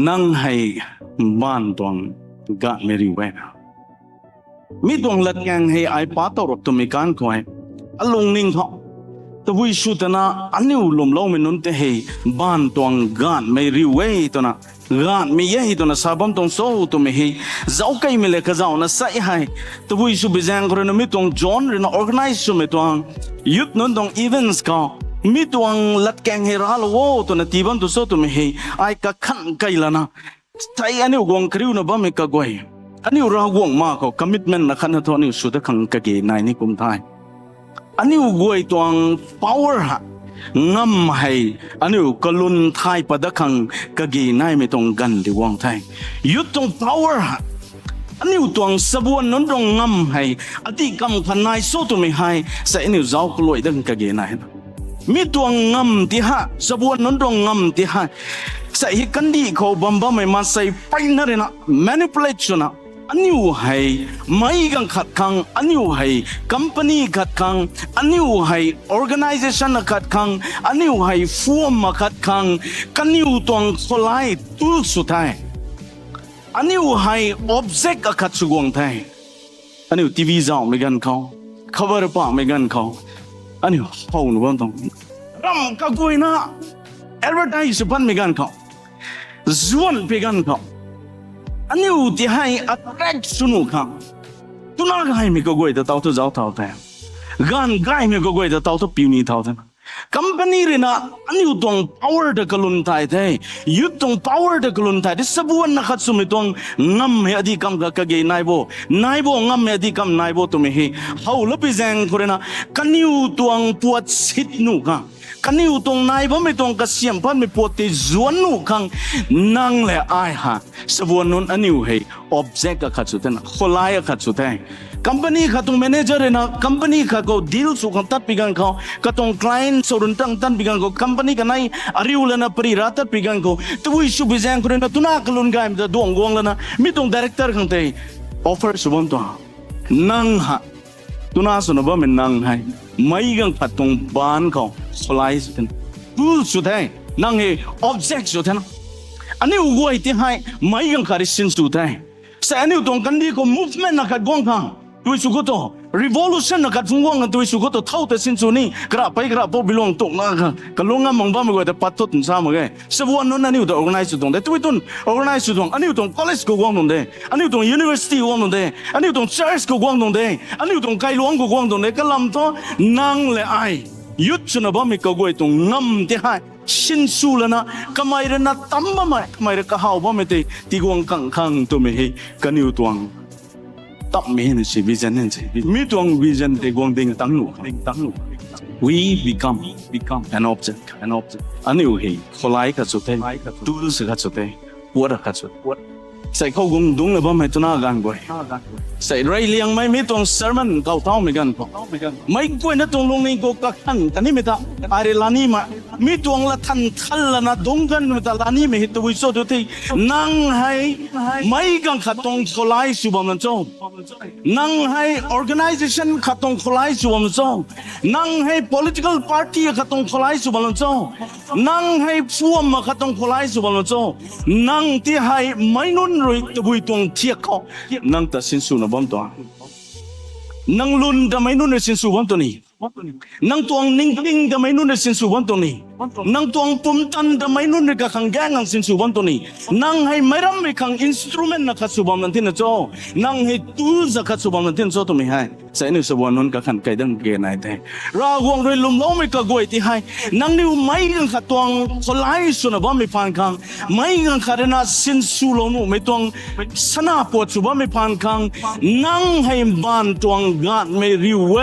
นั่งให้บ้านตวงกะเมริเวนะมีตวงลัดแกงให้ไอป้าตรบตัวมีการคอยอลงนิ่งเขาตะวิสุตนะอันนี้อุลมเล่าเมนุนเตให้บ้านตวงกะเมริเวตัวนะกะมีเยตัวนะสาบัมตวงโซ่ตัวมีให้เจ้าใครมีเล็กเจ้านะใส่ให้ตะวิสุบิจังคนนั้นมีตวงจอนหรือนะ organize สุดมีตวงยุดนั้นตวง events เขามีตัวลัดแกงให้ราลโวตัวนั้นที่บ้านตัวโซ่ตัวมีให้ไอ้กะขันไกลละนะใช่อันนี้กวงคริวนะบ้ามีกะกวยอันนี้เรากวงมากเขา commitment นะขันตัวนี้สุดขังกะเกยนายนี่กุมไทยอันนี้กวยตัว power ฮะงำให้อันนี้กลุนไทยปัดขังกะเกยนายไม่ต้องกันที่วังไทยยุดตรง power ฮะอันนี้ตัวสบวนนั้นตรงงำให้อดีตกำพันนายโซ่ตัวไม่ให้ใส่อันนี้เจ้ากลวยดังกะเกยนายมีตัวงำที่ฮะสบวนนั้นตรงงำที่ฮะใส่กันดีเขาบัมบัมไม่มาใส่ไปนั่นเลยนะ manipulation นะอันนี้ให้ไม่กันขัดขังอันนี้ให้ company ขัดขังอันนี้ให้ organization ขัดขังอันนี้ให้ firm ขัดขังกันนี้ตัวคนไล่ตู้สุดท้ายอันนี้ให้ object ขัดสุกวงไทยอันนี้ทีวีจ้าไม่กันเขา cover ป้าไม่กันเขาอันนี้เขาหนูบ้างต้องรำก็กุยนะ advertise พันไม่กันเขาส่วนไปกันเขาอันนี้ที่ให้ attract สนุกครับตุนักให้มีก็กุยแต่เท่าตัวเจ้าเท่าแต่การไกลมีก็กุยแต่เท่าตัวผิวนี้เท่าแต่ company เรนะอันนี้ตรง power เด็กลุนไทยแต่ยุดตรง power เด็กลุนไทยที่สบวนนักสุมิตรงงำให้อดีตกำกับกะเกยนายโบงำให้อดีตกำนายโบตัวไม่ให้เขาลับไปแจงคนนะกันนี้ตรงปวดสิทนุกะกันนี้ตรงนายบ่ไม่ตรงกระเสียมพันไม่ปวดที่จวนนุกังนั่งเลยไอ้ฮะสบวนนั้นอันนี้ให้ object ขัดสุดนะคนไล่ขัดสุดแต่company ขัดตรง manager นะ company ขัดก็ deal สุขันตัดปีกันเขาขัดตรง client ส่วนตั้งตันปีกันเขา company กันไหนอาริวเลยนะปริรัตปีกันเขาตัววิสุบิจังคนนั้นตุนักลุนกายมันจะดวงกวงเลยนะมีตรง director ขังเตย offer สุวรรณตัวนั่งฮะตุนักสุนทรมันนั่งให้ไม่กันขัดตรงบ้านเขา slice เป็น tool สุดท้ายนั่งให้ object สุดท้ายอันนี้อุกวยที่ให้ไม่กันขัดสิ่งสุดท้ายแต่อันนี้ตรงกันดีก็ movement นักขัดกวงขังตัวสุกโต revolution นักขัดฟุ้งว่างกันตัวสุกโตเท่าแต่สิ่งสุดนี้กระไปกระพอบิลงตกนะกันลงงามมองบ้าไม่กว่าแต่ปัดทุนซ้ำเลยสบวนนั้นอันนี้ตัว organize ตรงเด็ดตัวตุน organize ตรงอันนี้ตรง college ก็กวางตรงเด็ดอันนี้ตรง university กวางตรงเด็ดอันนี้ตรง church ก็กวางตรงเด็ดอันนี้ตรงไกลหลวงก็กวางตรงเด็ดก็ลำตัวนั่งเลยไอยุดชนบ้าไม่ก็กวยตรงงามที่ให้ชินสูลนะก็ไม่เรนัดตั้มบ้าไม่เรก็หาวบ้าไม่ตีที่กวางขังตัวไม่ให้กันอยู่ตัวตับไม่เห็นสิวิจันนั่นสิมีตัววิจันที่กวางดิ่งตั้งหนูwe become an object อันนี้ให้คนไล่กันสุดท้ายดูสิกันสุดท้ายปวดกันสุดใส่เข้ากงดุงเลยบ้าไม่ตัวน่ากันกวยใส่ไรเลี้ยงไม่มีตัว sermon เก่าเท่าไม่กันไม่กวยนะตัวลงนี่ก็กังแต่นี่ไม่ตาอะไรลานี่มามีตัวละทันทันละนะดงกันไม่ตาลานี่ไม่เห็นตัววิโสตัวที่นั่งให้ไม่กันขัดตรงคนไล่สุบมันโจนั่งให้ organization ขัดตรงคนไล่สุบมันโจนั่งให้ political party ขัดตรงคนไล่สุบมันโจนั่งให้ฟัวมาขัดตรงคนไล่สุบมันโจนั่งที่ให้ไม่นุ่นรู้ตัวตรงเทียกเขานั่งแต่สินสูนบ้านตัวนั่งลุนแต่ไม่นุ่นในสินสูบ้านตัวนี้นั่งตัวนิ่งแต่ไม่นุ่นในสินสูบ้านตัวนี้นั่งตัวปุ่มตันแต่ไม่นุ่นในกับขังแกงสินสูบ้านตัวนี้นั่งให้ไม่รำไม่ขังอินสตรูเมนต์นักสูบมันที่นั่นโจนั่งให้ตูสกับสูบมันที่นั่นโจตัวไม่ให้ใส่ในสวรรค์นั้นกับขันไก่ดังเกณฑ์ไหนแต่เราวงด้วยลมล้อไม่กับกวยที่ให้นั่งนิ้วไม่กันขัดตัวคนไล่สุนบ้านไม่ผ่านขังไม่กันขัดนะสินสูลนุไม่ตัวสนาปวดสุบ้านไม่ผ่านขังนั่งให้บ้านตัวงานไม่รีเว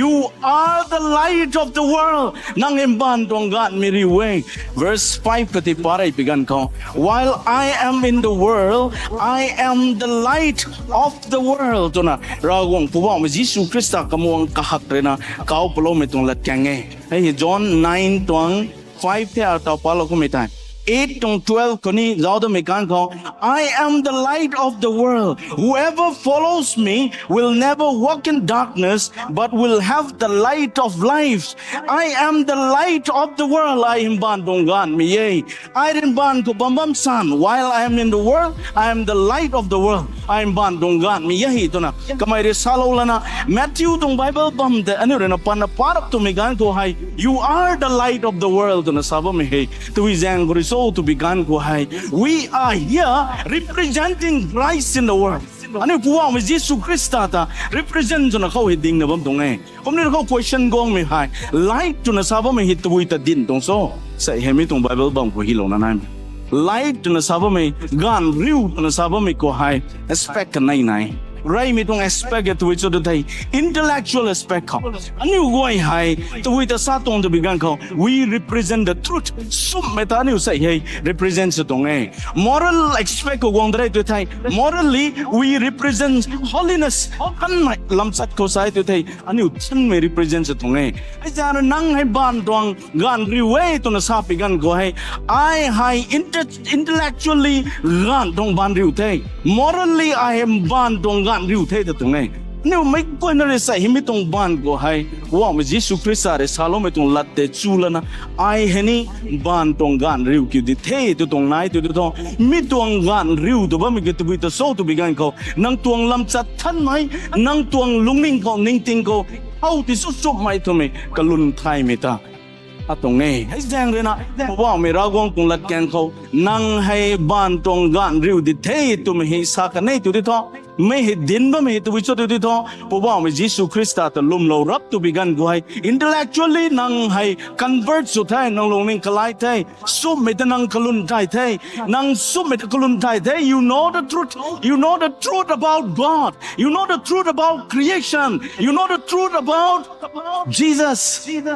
you are the light of the world นั่งให้บ้านตัวGod may reweigh. Verse 5 kati paray pigan ko. While I am in the world, I am the light of the world. Ito na. Rawang puwa mo Jesus Christa kamuang kahakre na kaupulo may itong latkang eh. Hey, John 9 tuang 5 kaya tao palo kumitan. 8 to 12 คนนี้เราต้องมีการขอ I am the light of the world whoever follows me will never walk in darkness but will have the light of life I am the light of the world I am ban dong gan mi ye I am ban ko bam san while I am in the world I am the light of the world I am ban dong gan mi ye hi to na kamay re salo lana Matthew tong Bible bam de ano re na panapar to mi gan ko hai you are the light of the world to na sabo mi he to we jang ko so to began ko hai we are here representing Christ in the world ano puwa mi Jesus Christ ta represent to na ko hiding na bam tong eh kom ni ko question gong mi hai light to na sabo mi hit to ta din tong so sa hemi tong Bible bam ko hilo na nan light to na sabo mi gan riu to na sabo mi ko hai aspect nai nai Rai mi tong aspect to which to thai intellectual aspect ko anu goi hai to with the satong to began ko we represent the truth sum meta anu sai hey represents tong eh moral aspect ko gong drai to thai morally we represent holiness kan mai lam sat ko sai to thai anu chan me represents tong eh ai jan nang hai ban tong gan riwe to na sa pi gan ko hai I hai intellectually gan tong ban riu thai morally I am ban tong riu thế được từng này nếu mấy quên nó sai hi mi tong ban go hai wa mi Jesus Christ are salo mi tong lat te chula na ai heni ban tong gan riu ki di the tu tong nai tu to mi tong gan riu to ba mi ke tu bi to so tu bi gan ko nang tuang lam chat than mai nang tuang lungning ko ning ting ko au ti su su mai to mi kalun thai mi ta atong nei hai jang re na wa mi ra gong tong lat ken ko nang hai ban tong gan riu di the tu mi hi sa ka nei tu di toไม่เห็นดินบ่ไม่เห็นตัววิจารณ์ตัวท้อเพราะว่ามียิสุคริสต์แต่ลุมเรารับตัวบิกันกูให้ intellectually นังให้ convert สุดท้ายนังลงนิ่งคลายไทยสุดไม่แต่นังคลุนไทยไทยนังสุดไม่แต่คลุนไทยไทย you know the truth you know the truth about God you know the truth about creation you know the truth about Jesus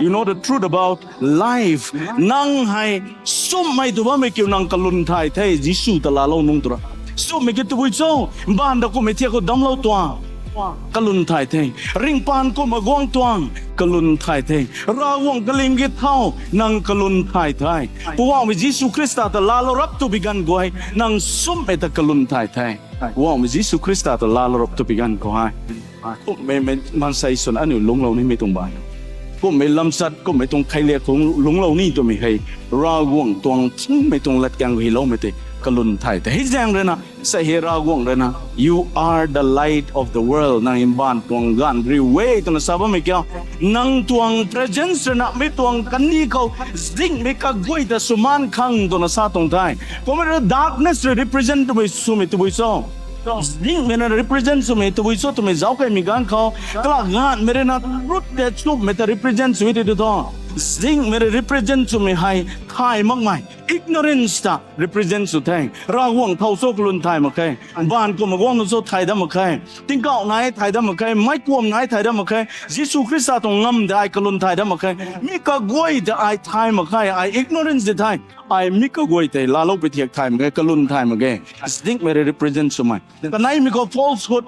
you know the truth about life นังให้สุดไม่ตัวไม่เกี่ยวนังคลุนไทยไทยยิสุตลาดเรานุ่งตัวสุดไม่เกี่ยวตัววิจารณ์บ้านเราก็ไม่เที่ยวก็ดำเล่าตัวกลุนไทยเทริงปานก็มากวางตัวกลุนไทยเทราวงกลิงกิเท่านังกลุนไทยไทยเพราะว่ามียิสุคริสต์แต่ลาลรับตัวบิกันกูให้นังสุดไม่แต่กลุนไทยไทยว่ามียิสุคริสต์แต่ลาลรับตัวบิกันกูให้ก็ไม่มันใส่ส่วนอันนี้ลุงเรานี่ไม่ตรงบ้านก็ไม่ลำสัตก็ไม่ตรงใครเรียกของลุงเรานี่ตัวไม่ให้ราวงตัวไม่ตรงลัดยังหิโลไม่เตกลุนไทยแต่ให้แจ้งเลยนะใส่เฮราวงเลยนะ you are the light of the world นางอิมบานตวงกันริเวตัวนั้นทราบไหมเกี่ยวนางตวง presence นะไม่ตวงกันนี่เขาสิ่งไม่กักไว้แต่สุมานขังตัวนั้นซาตรงไทยเพราะมัน darkness represent ตัวสุมิตัววิโซสิ่งมัน represent สุมิตัววิโซตัวไม่เจ้าใครมีการเขากล้างานไม่ได้นะรุดเด็ดสุมิแต่ represent สุมิตัวตัวสิ่งมัน represent สุมิให้ไทยมากมาย ignorance ta represent สุดแทงราวงเท่าโซกลุนไทยมาแค่บ้านก็มากวางโซไทยได้มาแค่ติ้งเก่าไหนไทยได้มาแค่ไม่กวมไหนไทยได้มาแค่ยิสุคริสต์ตรงงำได้กลุนไทยได้มาแค่มีกะกวยแต่ไอไทยมาแค่ไอ ignorance ไทยไอมีกะกวยแต่ลาโลกไปเทียกไทยมาแค่กลุนไทยมาแค่สิ่งมัน represent สุดไหมแต่ไหนมีก็ falsehood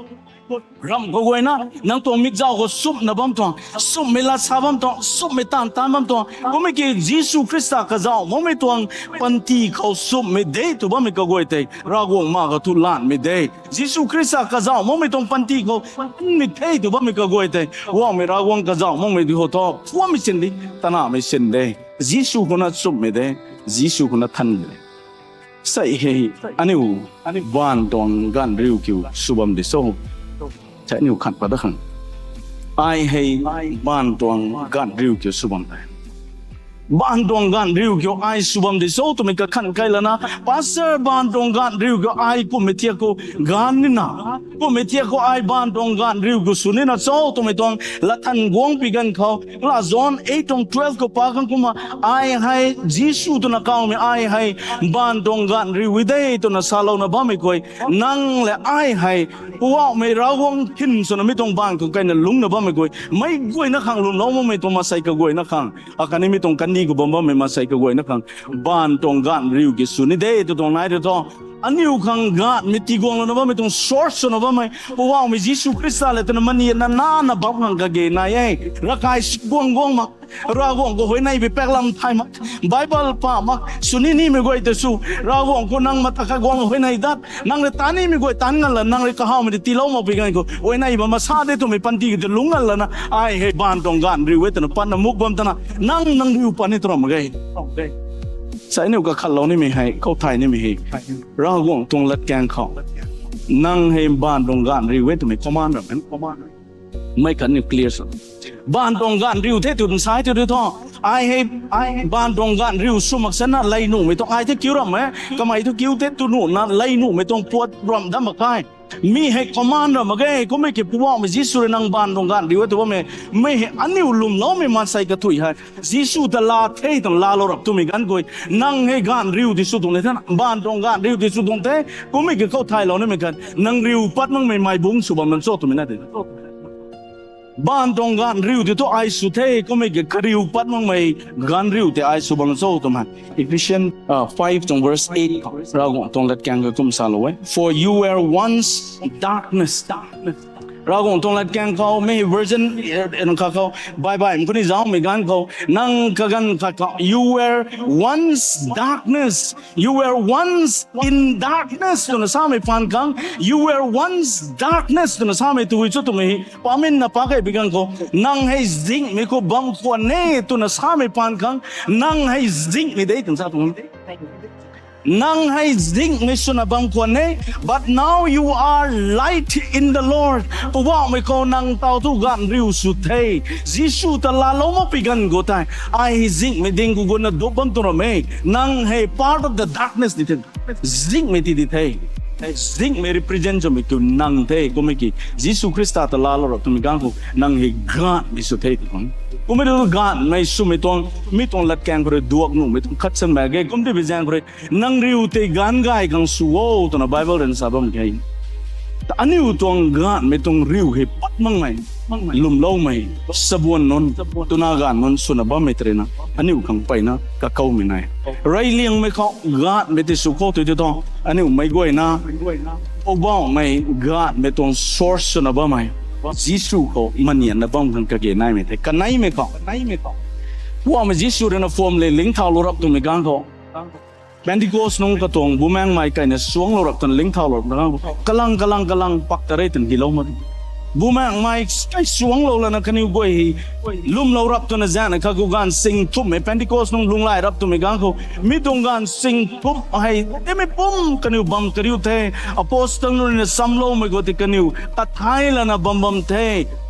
รำก็ไว้นะนั่งตัวมิกเจ้าก็ซุบนะบัมตัวซุบไม่ละซาบัมตัวซุบไม่ตามบัมตัวก็ไม่เกี่ยยิสุคริสต์ก็เจ้าไม่ตัวปันทีเขาซุบไม่ได้ตัวบ้าไม่ก็ไว้แต่รากวงมาก็ทุลานไม่ได้ยิสุคริสต์ก็เจ้าไม่ตัวปันทีเขาไม่ได้ตัวบ้าไม่ก็ไว้แต่ว่าไม่รากวงก็เจ้าไม่ดูหัวท้อว่าไม่เช่นนี้ตาหน้าไม่เช่นได้ยิสุคนนั้นซุบไม่ได้ยิสุคนนั้นทันเลยใส่ให้อันนี้บ้านตรงกันริวคิวสุบัมดิโซใช้นิ้วขัดประดังไอให้บ้านตวงกันริวเกี่ยวสุบัมได้บ้านตวงกันริวเกี่ยวไอสุบัมได้โซ่ตัวมันก็ขันไกลแล้วนะพาสเตอร์บ้านตวงกันริวเกี่ยวไอกูไม่เที่ยวกูกันนี่นะกูไม่เที่ยวกูไอบ้านตวงกันริวกูสุนี่นะโซ่ตัวไม่ตวงละทันกวงปีกันเขาละโซน8 to 12กูพากันกูมาไอให้ยิสุตัวนักเอาไม่ไอให้บ้านตวงกันริวได้ตัวนักสาวนับบ้าไม่คุยนั่งและไอให้ว่าไม่ราวงหินส่วนไม่ต้องบ้านกูกันนั่นลุงนับบ้าไม่คุยไม่คุยนักขังลุงน้องไม่ต้องมาใส่กับคุยนักขังอาการนี้ไม่ต้องกันนี่กูบ้าไม่มาใส่กับคุยนักขังบ้านตวงกันริวกิสุนี่ได้ตัวตรงไหนตัวตรงอันนี้อุคังกัดไม่ตีกวงแล้วนะว่าไม่ต้อง source นะว่าไม่เพราะว่าไม่ยิสุคริสต์เลยแต่มันนี่นาบ้าขังกับเกย์นายรักไอ้กวงมา ragong ko hoy na ipepeklam tayo mat Bible pa mak sunini mi goy tesu ragong ko nang matakagong hoy na idat nang retani mi goy tangal la nang rekahaw mi tilaw mo bigan ko hoy na iba masade to mi panti de lungal la na ai he ban tong gan riwet na pan na mukbam tana nang riu pan ni tro magay okay sa inyo ka khalaw ni mi hai ko thai ni mi hi ragong tong lat kang khaw nang he ban tong gan riwet mi commanderไม่กันนิวเคลียร์บ้านตรงกันริวเทตุนซ้ายตุนท้อไอ้บ้านตรงกันริวสุมักษณะไล่หนูไม่ต้องไอ้ที่คิวรำไหมก็ไม่ที่คิวเทตุนูนั่นไล่หนูไม่ต้องปวดรำดำมาใกล้มีให้คอมมานด์มาแกก็ไม่เก็บผู้ว่าไม่จิสุรนังบ้านตรงกันริวตัวไม่ให้อันนี้ลุมแล้วไม่มันใส่กระถุยให้จิสุตลาเทต้องลาลรับตัวมีกันกุยนั่งให้กันริวที่สุดตรงนี้ท่านบ้านตรงกันริวที่สุดตรงเทก็ไม่เก็บเข้าไทยเราเนี่ยเหมือนกันนั่งริวปัดมั่งไม่บุ้งสุบมันโซ่ตัวมีนั่นเองบ้านตรงกันริวที่ตัวไอสุเทก็ไม่เกี่ยวกับริวปัดมั่งไม่กันริวที่ไอสุบังโซ่ตัวมัน Ephesians 5 ตรง verse 8เราตรงเล็ดแกงก็คุ้มสาลไว้ For you were once darkness เราคงตรงเล็ดแกงเขาไม่ version เขาบายมันคนที่จ้องไม่กันเขานั่งกันเขา You were once darkness You were once in darkness ตัวนั้นสามีฟังกัน You were once darkness ตัวนั้นสามีตัวจุดตัวนี้พอมินนับไปบิกันเขานั่งให้ซิงไม่ก็บังควรเน่ตัวนั้นสามีฟังกันนั่งให้ซิงไม่ได้ถึงสาตัวนี้นั่งให้ซิงไม่สุนับบังควรเน่ but now you are light in the Lord เพราะว่าไม่เขานั่งเต้าทุกกันริวสุดเทจิสุตลาลงมาปิกันก็ได้ไอ้ซิงไม่ดิ้งกูก็น่าดูบังตัวเรานั่งให้ part of the darkness นี่ถึงซิงไม่ติดเทซิงไม่ represent จะไม่คือนั่งเทก็ไม่กี่จิสุคริสต์ตลาลเราตัวมีกันกูนั่งให้กันไม่สุดเทที่คนกูไม่รู้กันไม่สุไม่ต้องลัดแกงคนดวกหนุ่มไม่ต้องคัดสันแบกกูไม่ได้ไปแจ้งคนนั่งริวเตกันไกกังสู้ตัวน่ะไบเบิลเรียนสาบมันแค่แต่อันนี้ตัวกันไม่ต้องริวให้ปัดมั่งไหมลุ่มเล่าไหมสบวนนนตัวนากันนนสุนับไม่เทรนะอันนี้ขังไปนะก็เข้าไม่ได้ไรเลี้ยงไม่เข้ากันไม่ติดสุขตัวที่ต้องอันนี้ไม่ก่อยนะโอ้บ้าไม่กันไม่ต้อง source สุนับไม่จิสุเขามันเนี่ยนับบ้างกันก็เกี่ยนายไม่ได้กันนายไม่เข้าว่ามันจิสุเรื่องฟอร์มเลยลิงก์เท้าลรับตัวไม่กันเขาแบนดิโกสนงกระตงบูแมงไม่กันเนี่ยสวงลรับตัวลิงก์เท้าลรับนะครับกำลังปักตะเรตันกิโลมันบูแมงไม่ใช่สวงเราแล้วนะคันนี้บ่อยลุ่มเรารับตัวนั้นนะเขากูการสิงทุ่มให้แบนดิโกสนงลุงไล่รับตัวไม่กันเขามีตรงการสิงทุ่มให้ได้ไม่ปุ่มคันนี้บัมคันนี้เทอพอสต์นู้นเนี่ยซ้ำโลไม่ก็ติคันนี้ตัดท้ายแล้วนะบัมเท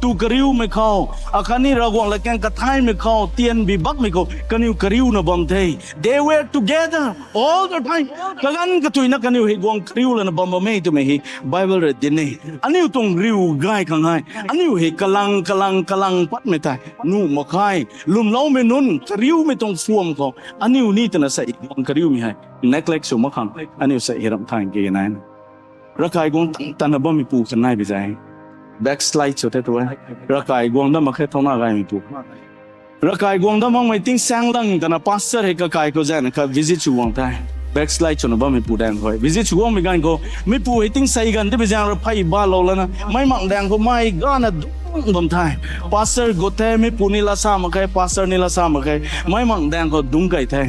ตูกริวไม่เข้าอาคันนี้เรากวางละแกงกระท้ายไม่เข้าเตียนบีบักไม่เข้าคันนี้กริวนะบัมเท they were together all the time กันกระตุยนักคันนี้ให้กวางกริวแล้วนะบัมไม่ตัวไม่ให้ Bible เรียนนี่อันนี้ตรงริวง่ายข้างง่ายอันนี้ให้กำลังปัดไม่ได้นู่มาใครลุ่มเล่าไม่นุ่นกริวไม่ต้องฟวมเขาอันนี้นี่ตัวน่ะใส่กวางกริวไม่ให้ neglect สมขังอันนี้ใส่เหตุทางเกย์นั่นรักใครกวางตันบ่มีปูกันได้ไปใจbackslide สุดท้ายตัวรักไก่กวางดำมาแค่เท่านั้นไงมีตัวรักไก่กวางดำมันไม่ติ้งแสงดังแต่น่ะ pastor ให้กับไก่ก็จะนะครับ visit ช่วงท้าย backslide จนบ่มีปูแดงคอย visit ช่วงไม่กันก็ไม่ปูให้ติ้งใส่กันที่ไปจะเราไปบ้านเราแล้วนะไม่มังแดงก็ไม่ก็น่ะดุ้งท้าย pastor ก็แท้ไม่ปูนี่ละสามใคร pastor นี่ละสามใครไม่มังแดงก็ดุ้งไก่แท้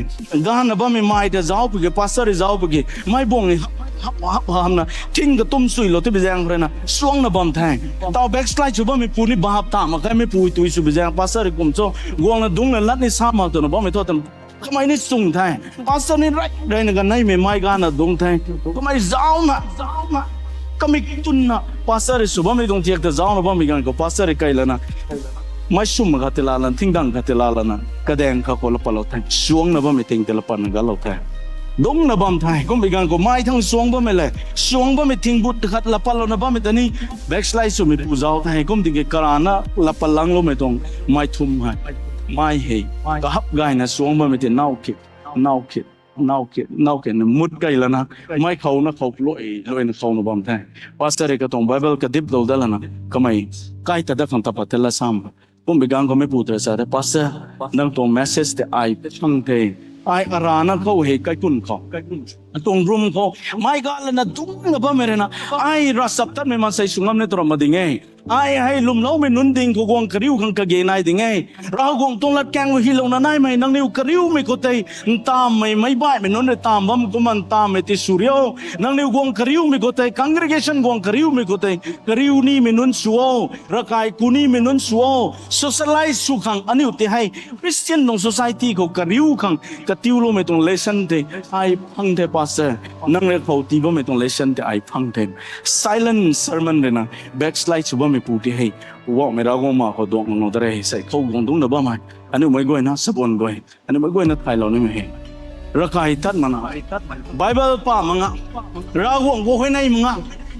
ก็น่ะบ่มีไม่แต่เจ้าไปกี่ pastor เจ้าไปกี่ไม่บ่งนี่ฮับนะทิ้งกระตุ้มสุยเราที่ไปแจ้งเลยนะสวงนะบอมแทงตาวแบ็กสไลด์ชูบ้าไม่ปูนี่บาปตามมาแค่ไม่ปูตุยสุไปแจ้งภาษาริกุมโจกวงนะดุงนะลัดนี่สามมาตัวนะบ้าไม่ทอดแต่ทำไมนี่สุ่งแทงภาษานี่ไรได้นะกันไม่ไม่กันนะดุงแทงทำไมเจ้านะก็ไม่ตุนนะภาษาริสุบ้าไม่ต้องเทียบแต่เจ้านะบ้าไม่กันก็ภาษาริไกลแล้วนะไม่สุ่มมากัตลาลันทิ้งดังกัตลาลันนะกระแดงเขาคนละปลาแทงสวงนะบ้าไม่ทิ้งแต่ละปันกันเราแทงดงนะบัมไทยก็ไม่กันก็ไม่ทั้งสวงบ่ไม่เลยสวงบ่ไม่ทิ้งบุตรขัดละปัลนะบ่ไม่ตอนนี้แบ็กสไลด์สุดไม่ปูเจ้าไทยก็ไม่ทิ้งกระรานะละปัลลังโลไม่ตรงไม่ทุ่มให้ไม่ให้ก็ฮับไกนะสวงบ่ไม่ทิ้งน่าคิดนะมุดไกแล้วนะไม่เขานะเขาลอยนะเขานะบัมไทยภาษาเรื่องก็ตรงไบเบิลก็ดิบเราได้แล้วนะก็ไม่ใกล้แต่ได้คำตัดแต่ละซ้ำก็ไม่กันก็ไม่พูดแต่แต่ภาษานั่งตรงเมสเซจแต่ไอช่างเทไออารานะเขาเหตุใกล้ตุ้นเขาตรงรุมเขาไม่ก็แล้วนะตุ้งนะบ้าไม่เลยนะไอรัศตัดไม่มาใส่สุงามในตัวมาดิ่งไง ai hay lùm lâu mình nôn đình của quang kêu khang cái ghế này thì nghe rau quang tung lát keng với hilong nanai mày năng niu kêu mày có thể tam mày mấy bài mình nôn để tam bấm của mình tam mày thì suryo năng niu quang kêu mày có thể congregation quang kêu mày có thể kêu ni mình nôn suo rakai kuni mình nôn suo socialize su khang anh yêu thì hay Christian trong society của kêu khang cái tiêu lo mày tung lesson thì ai phăng thế pastor năng niu khẩu tí bấm mày tung lesson thì ai phăng thế silent sermon đấy na backslide su bấm mày pu thì hay wa mày ra gom mà có đoạn nó đây sai khâu gom đúng là bấm mày anh yêu mấy người na sabon người anh yêu mấy người na thay lo nên mày rakai tat mana Bible pa mga ra gom wo này mga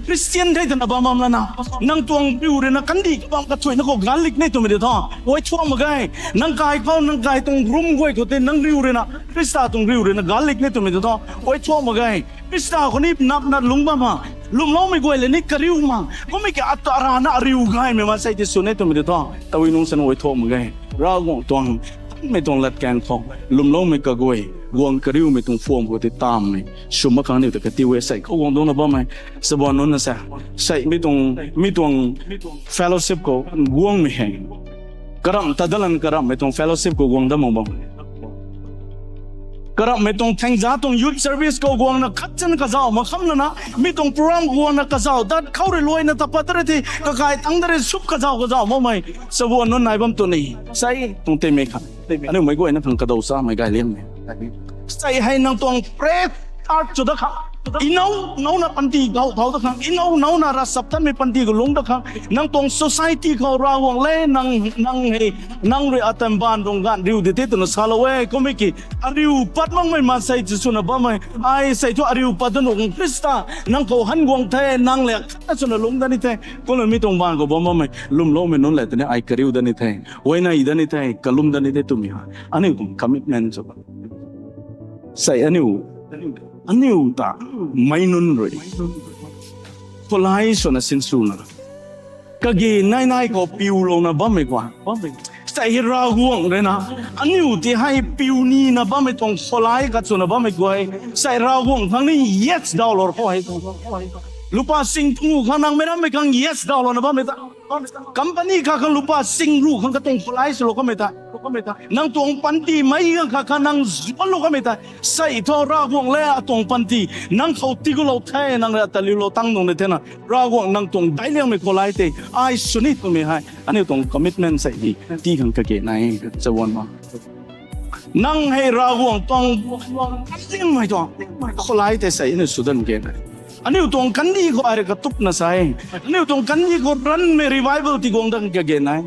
Christian thấy thằng bám bám na nang tuang piu re na kandi bám ka chui na ko garlic nei to me de tho oi chuang ma gai nang kai tong room goi ko te nang riu re na Krista tong riu re na garlic nei to me de tho oi chuang ma gai Krista ko ni nap na lung ba ma lung lo me goi le ni ka riu ma ko me ke atara na riu gai me ma sai te su nei to me de tho tawi nung san oi tho ma gai ra gong tuang me tong lat kang thong lum lo me ka goi guang kariu me tung form ko te tam me suma khang ne te ka ti we sai ko gong dong na ba mai sabon non na sa sai me tung fellowship ko guang me hang karam tadalan karam me tung fellowship ko guang da mong bang karam me tung thang za tung youth service ko guang na khat chan ka zao ma kham na me tung program guang na ka zao dat khau re loi na ta patare ti ka kai tang dare sup ka zao ma mai sabon non nai bam to nei sai tung te me kha anh em mấy người nó thằng cái đầu sao mấy cái liên này say hay năng tuang prep art cho đó khác inau na panti gau thau đó khác inau na ra sắp thân mấy panti của lung đó khác năng tuang societyเขาra hoàng lê năng rồi atam ban rong gan riu để tụi nó salawe có mấy cái riu pat mang mấy mà say chỉ xuân ba mấy ai say cho riu pat nó ng Krista năng cầu hắn quang thế năng lẹ cho nó lung đó như thế có lần mấy tuang ban của ba mấy lum lo mình nói lại thế ai kêu đó như thế vậy này đó như thế cả lum đó như thế tụi mình anh em cũng commitment cho say anh yêu ta may nun rồi polai so na sinsu na kagi nai ko piu lo na ba me kwa say ra huang re na anh yêu ti hai piu ni na ba me tong polai ka so na ba me kwa say ra huang thang ni yes dollar ko hai lupa sing tu khanang me na me kang yes dollar na ba me ta company ka kang lupa sing ru kang ka tong polai so lo ko me ta nang tuang panti mai ka nang zolo ka meta sai tho ra wong le atong panti nang khau ti go lo thai nang la tali lo tang nong le thena ra wong nang tuang dai leng me ko lai te ai sunit to me hai ani tuang commitment sai hi ti khang ka ke nai chawon ma nang hai ra wong tong ling mai to ko lai te sai ne sudan ke nai anh yêu tuồng cắn đi có ai cái túp na sai anh yêu tuồng cắn đi có run me revival thì gong đang cái này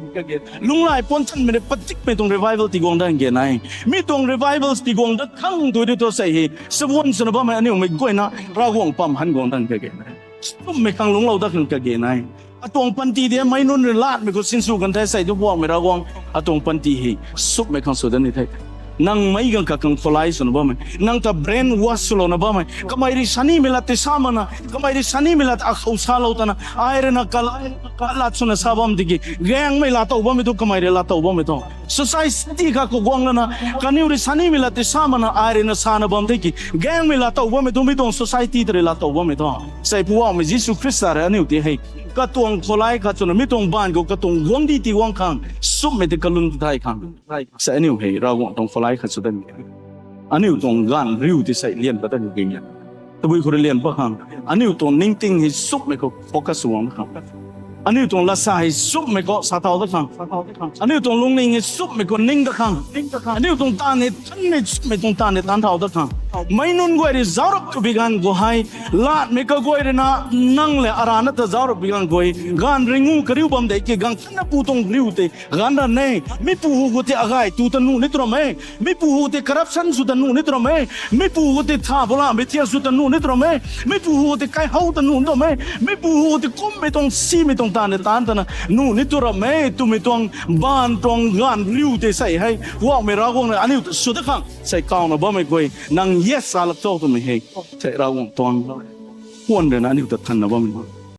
lung lại pon chân me patik me tuồng revival thì gong đang cái này mi tuồng revival thì gong đã khăng tôi đi tôi say sebon sen ba me anh yêu me coi na ra gong pam han gong đang cái này túp me khăng lung lâu đã khăng cái này tuồng panti dia mai nun lat me ko sin su kan thai sai tu buang me ra gong tuồng panti hi sup me khăng so dan ni thai nang mai gang ka kang folai so ba mai nang ta brain wash lo na ba mai kamai ri sani milat te samana kamai ri sani milat a khau sa lo ta na ai na kala chuna sabam digi gang mai la ta ba me to kamai ri la ta ba me to society ka ko gong na kaniu ri sani milat te samana ai na sana bam digi gang mai la ta ba me to mi to society tre la ta ba me to sai puwa me Jesus Christ ra aniu ti hei ka tuang folai ka chuna mi tong ban go ka tong gong di ti wang khang sup me te kalun thai khang sai aniu hei ra gong tong folai khát sudan anh yêu tông gan riu thì say liên bắt đầu kinh nghiệm tôi bây giờ liên bắt hàng anh yêu tông ninh tinh thì sup mấy có focus xuống không anh yêu tông lasa thì sup mấy có sát thao đó không anh yêu tông lung ninh thì sup mấy có ninh đó không anh yêu tông tan thì thân này mấy tông tan thì tan thao đó không mấy nun gọi thì giáo dục của bigan của hai lát mấy cái gọi thì na năng lệ arana ta giáo dục bigan gọi gan ringu kariu bam đấy cái gan thân pu tông riu thì gan ra này mấy pu hu thì agai tu tan nu nít rồi mấy pu hu thì corruption su tan nu nít rồi mấy pu hu thì tha bola mấy thia su tan nu nít rồi mấy pu hu thì cái hậu tan nu rồi mấy pu hu thì com mấy tông si mấy tông tan tan nu nít rồi tu mấy tông ban tông gan riu thì say hay wow mấy ra gong này anh yêu su đó khang say cao nó bam mấy gọi năng yes alak to to me he sai ra wong tong huan de na ni ta than na ba mi